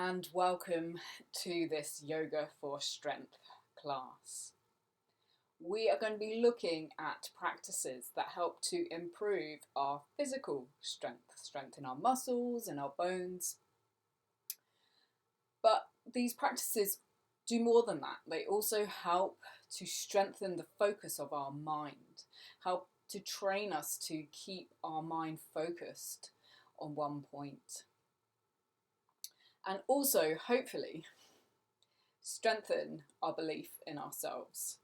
and welcome to this Yoga for Strength class. We are going to be looking at practices that help to improve our physical strength, strengthen our muscles and our bones. But these practices do more than that. They also help to strengthen the focus of our mind, help to train us to keep our mind focused on one point. And also, hopefully, strengthen our belief in ourselves.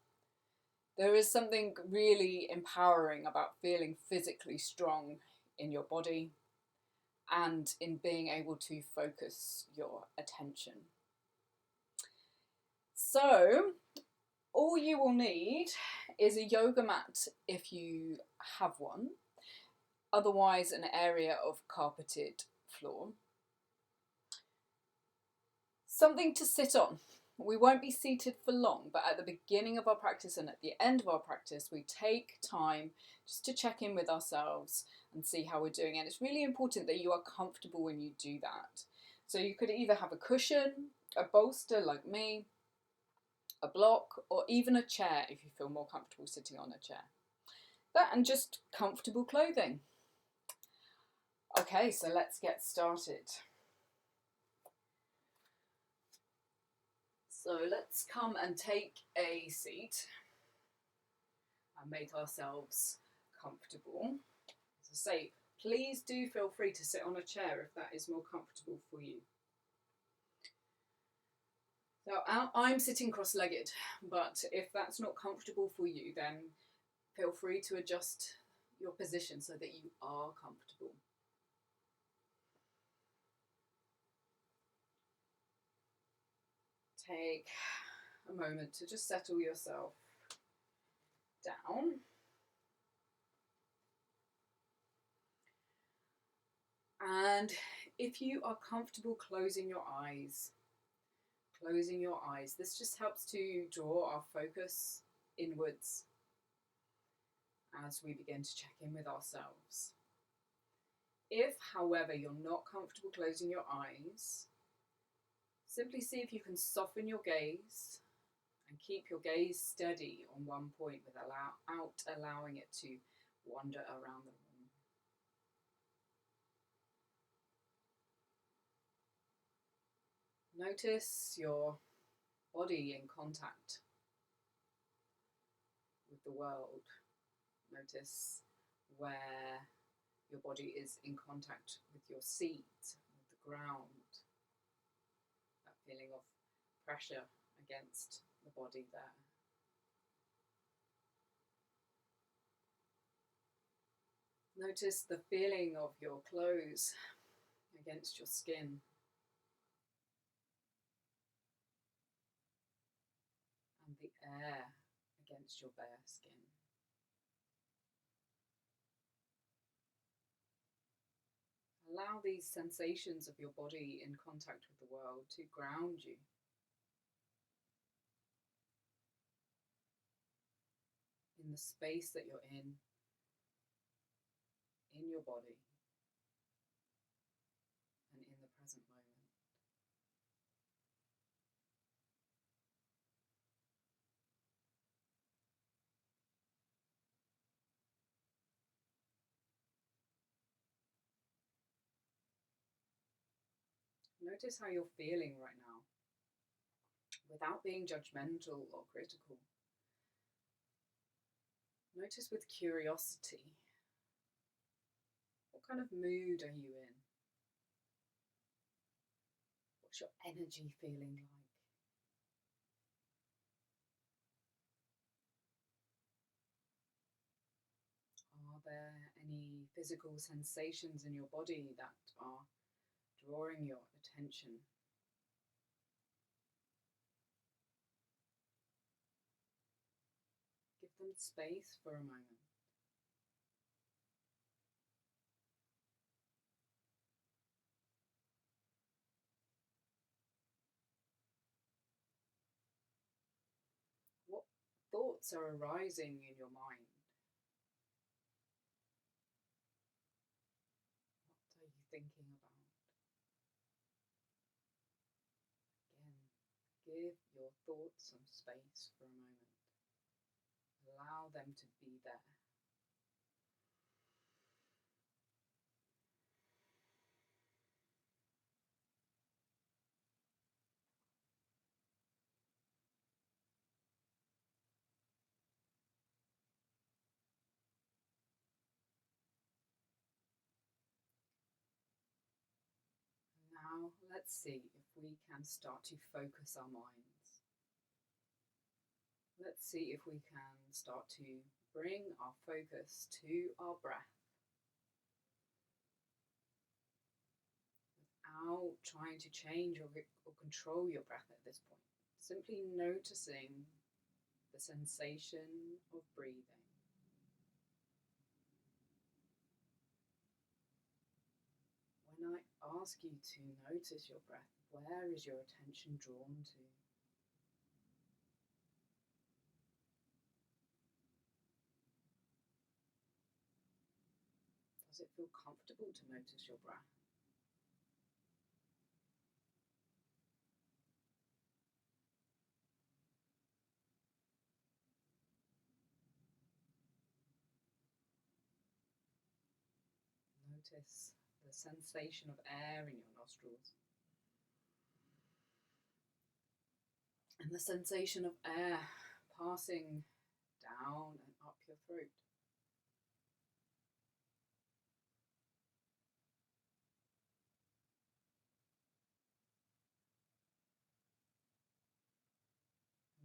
There is something really empowering about feeling physically strong in your body and in being able to focus your attention. So, all you will need is a yoga mat if you have one, otherwise an area of carpeted floor. Something to sit on. We won't be seated for long, but at the beginning of our practice and at the end of our practice, we take time just to check in with ourselves and see how we're doing. And it's really important that you are comfortable when you do that. So you could either have a cushion, a bolster like me, a block, or even a chair if you feel more comfortable sitting on a chair. That and just comfortable clothing. Okay, so let's get started. So let's come and take a seat and make ourselves comfortable. As I say, please do feel free to sit on a chair if that is more comfortable for you. So I'm sitting cross-legged, but if that's not comfortable for you, then feel free to adjust your position so that you are comfortable. Take a moment to just settle yourself down. And if you are comfortable closing your eyes, this just helps to draw our focus inwards as we begin to check in with ourselves. If, however, you're not comfortable closing your eyes, simply see if you can soften your gaze and keep your gaze steady on one point without allowing it to wander around the room. Notice your body in contact with the world. Notice where your body is in contact with your seat, with the ground. That feeling of pressure against the body there. Notice the feeling of your clothes against your skin. And the air against your bare skin. Allow these sensations of your body in contact with the world to ground you. In the space that you're in your body, and in the present moment. Notice how you're feeling right now, without being judgmental or critical. Notice with curiosity, what kind of mood are you in? What's your energy feeling like? Are there any physical sensations in your body that are drawing your attention? Give them space for a moment. What thoughts are arising in your mind? What are you thinking about? Give your thoughts some space for a moment. Allow them to be there. Now let's see if we can start to focus our minds. Let's see if we can start to bring our focus to our breath without trying to change or control your breath at this point. Simply noticing the sensation of breathing. When I ask you to notice your breath, where is your attention drawn to? Does it feel comfortable to notice your breath? Notice the sensation of air in your nostrils and the sensation of air passing down and up your throat.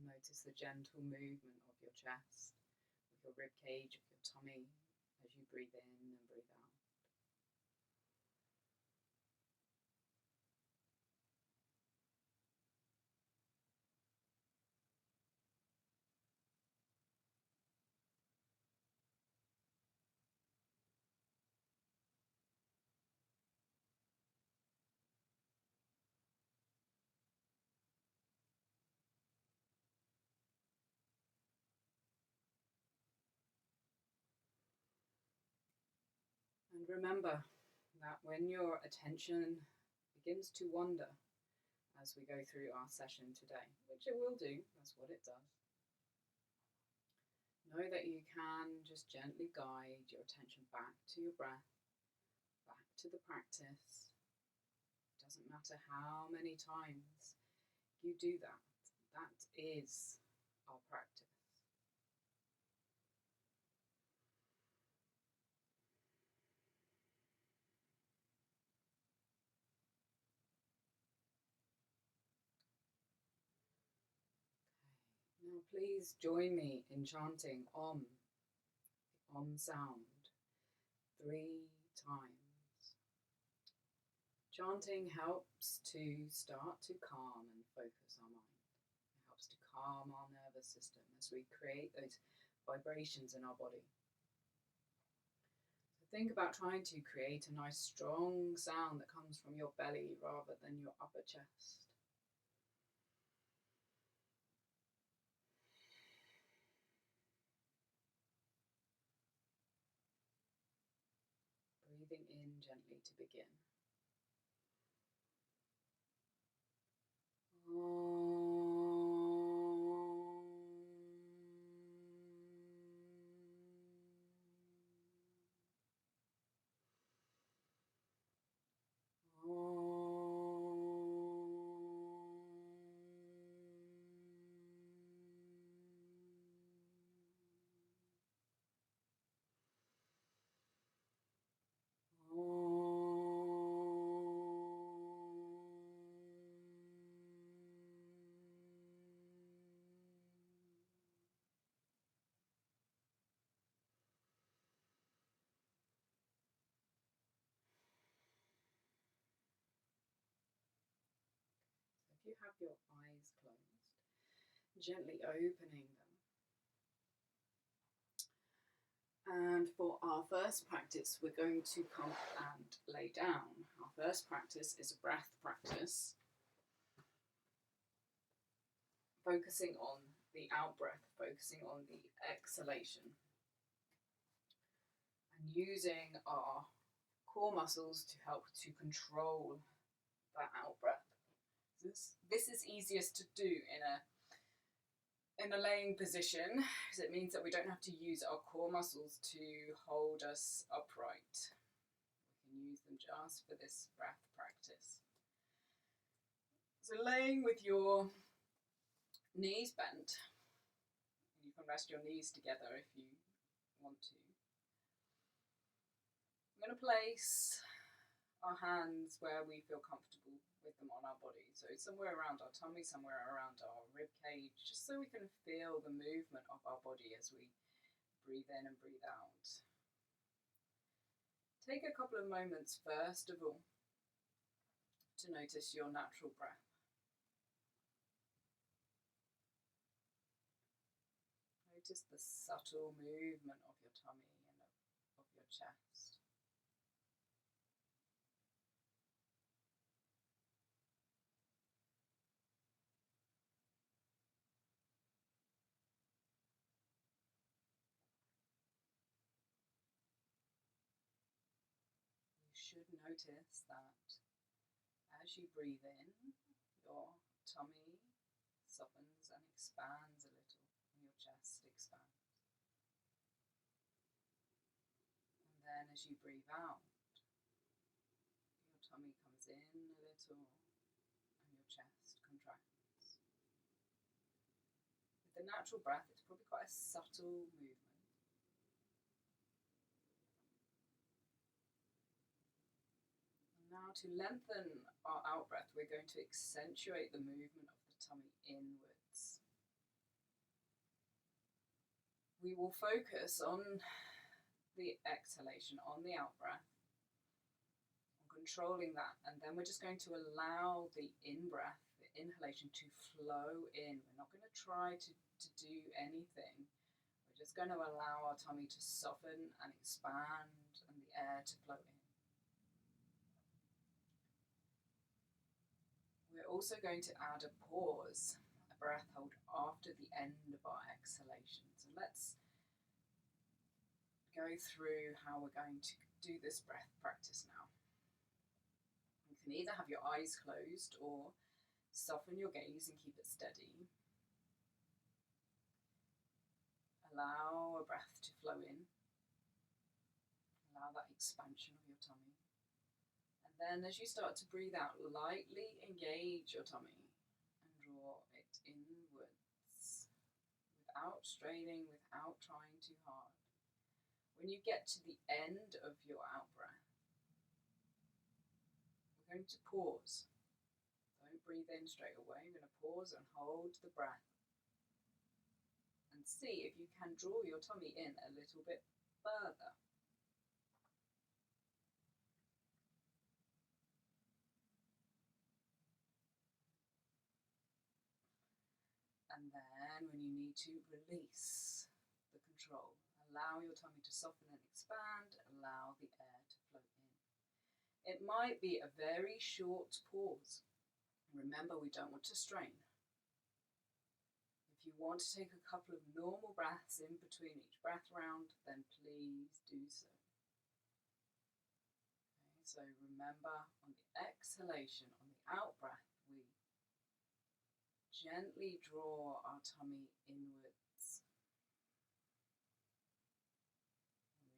Notice the gentle movement of your chest, of your rib cage, of your tummy as you breathe in and breathe out. And remember that when your attention begins to wander as we go through our session today, which it will do, that's what it does, know that you can just gently guide your attention back to your breath, back to the practice. It doesn't matter how many times you do that. That is our practice. Now please join me in chanting Om, the Om sound, 3 times. Chanting helps to start to calm and focus our mind. It helps to calm our nervous system as we create those vibrations in our body. So think about trying to create a nice strong sound that comes from your belly rather than your upper chest. Breathing in gently to begin. If you have your eyes closed, gently opening them. And for our first practice, we're going to come and lay down. Our first practice is a breath practice, focusing on the out-breath, focusing on the exhalation, and using our core muscles to help to control that out-breath. So this is easiest to do in a laying position, because it means that we don't have to use our core muscles to hold us upright. We can use them just for this breath practice. So laying with your knees bent, you can rest your knees together if you want to. I'm going to place our hands where we feel comfortable with them on our body. So somewhere around our tummy, somewhere around our rib cage, just so we can feel the movement of our body as we breathe in and breathe out. Take a couple of moments, first of all, to notice your natural breath. Notice the subtle movement of your tummy and of your chest. You should notice that as you breathe in, your tummy softens and expands a little, and your chest expands. And then as you breathe out, your tummy comes in a little and your chest contracts. With the natural breath, it's probably quite a subtle movement. Now, to lengthen our out breath, we're going to accentuate the movement of the tummy inwards. We will focus on the exhalation, on the out breath, on controlling that, and then we're just going to allow the in breath, the inhalation, to flow in. We're not going to try to do anything. We're just going to allow our tummy to soften and expand and the air to flow in. We're also going to add a pause, a breath hold after the end of our exhalation. So let's go through how we're going to do this breath practice now. You can either have your eyes closed or soften your gaze and keep it steady. Allow a breath to flow in. Allow that expansion of your tummy. And then as you start to breathe out, lightly engage your tummy and draw it inwards without straining, without trying too hard. When you get to the end of your out breath, we're going to pause. Don't breathe in straight away. You're going to pause and hold the breath. And see if you can draw your tummy in a little bit further. And then when you need to, release the control. Allow your tummy to soften and expand. Allow the air to flow in. It might be a very short pause. Remember, we don't want to strain. If you want to take a couple of normal breaths in between each breath round, then please do so. Okay, so remember, on the exhalation, on the out breath, we gently draw our tummy inwards.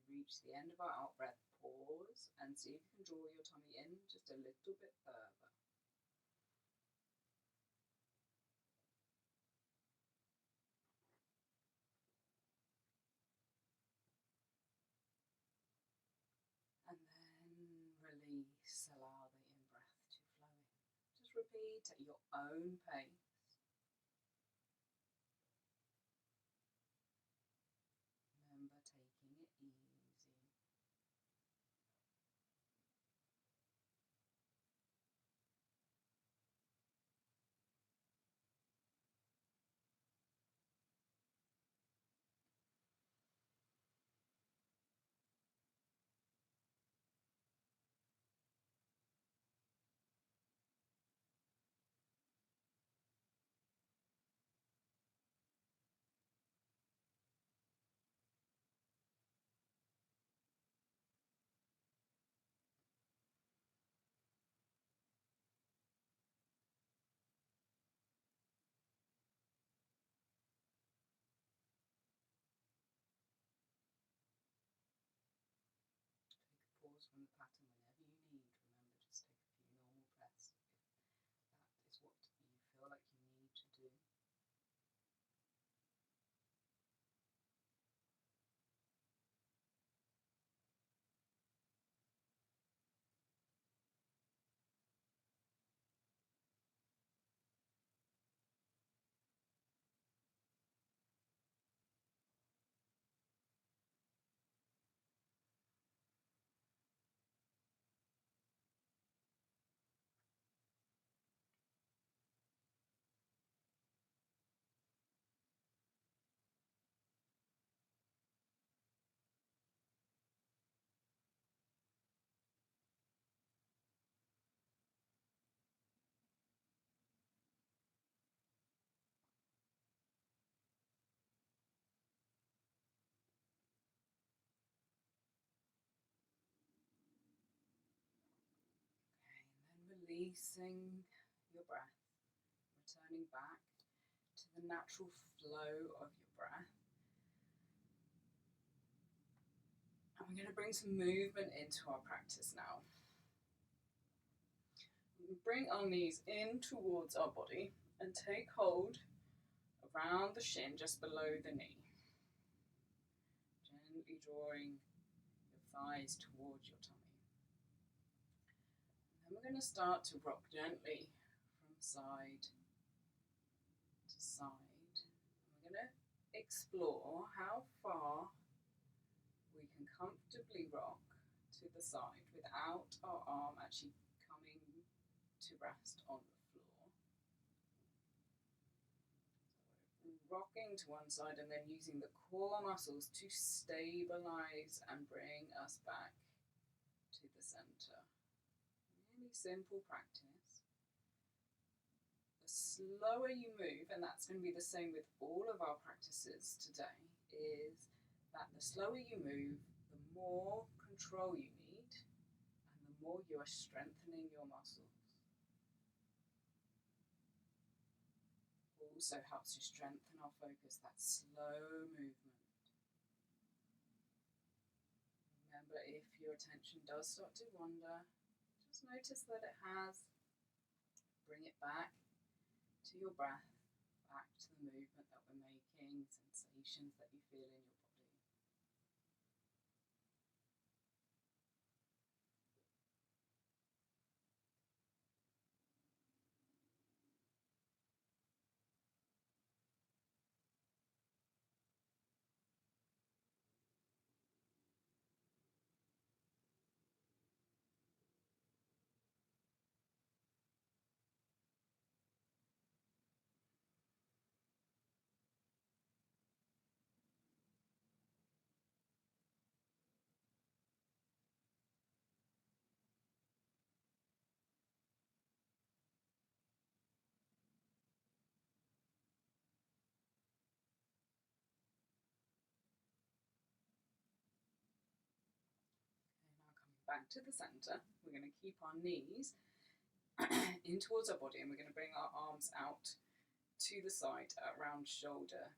When we reach the end of our out breath, pause and see if you can draw your tummy in just a little bit further. And then release, allow the in-breath to flow in. Just repeat at your own pace. Remember, taking it easy. pattern whenever you need. Remember, just take a few normal breaths if that is what you feel like you need to do. Releasing your breath, returning back to the natural flow of your breath. And we're going to bring some movement into our practice now. Bring our knees in towards our body and take hold around the shin just below the knee. Gently drawing your thighs towards your tummy. And then we're going to start to rock gently from side to side. And we're going to explore how far we can comfortably rock to the side without our arm actually coming to rest on the floor. So we're rocking to one side and then using the core muscles to stabilize and bring us back to the center. Really simple practice. The slower you move, and that's going to be the same with all of our practices today, is that the slower you move, the more control you need and the more you are strengthening your muscles. Also helps to strengthen our focus, that slow movement. Remember, if your attention does start to wander, just notice that it has. Bring it back to your breath, back to the movement that we're making, sensations that you feel in your body. Back to the center. We're going to keep our knees in towards our body and we're going to bring our arms out to the side at around shoulder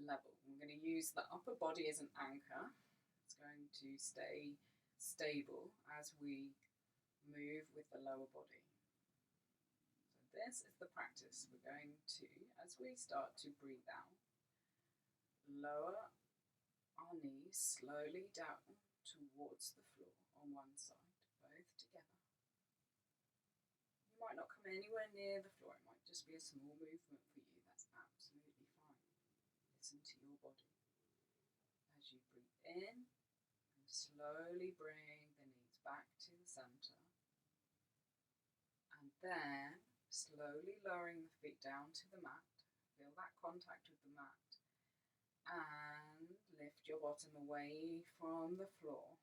level. We're going to use the upper body as an anchor. It's going to stay stable as we move with the lower body. So this is the practice. We're going to, as we start to breathe out, lower our knees slowly down towards the floor on one side, both together. You might not come anywhere near the floor, it might just be a small movement for you, that's absolutely fine. Listen to your body. As you breathe in, and slowly bring the knees back to the center, and then slowly lowering the feet down to the mat, feel that contact with the mat, and lift your bottom away from the floor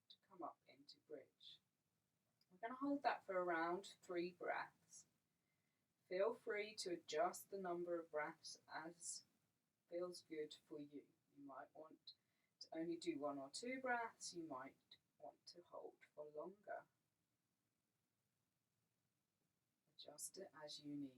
to come up into bridge. We're going to hold that for around 3 breaths. Feel free to adjust the number of breaths as feels good for you. You might want to only do 1 or 2 breaths, you might want to hold for longer. Adjust it as you need.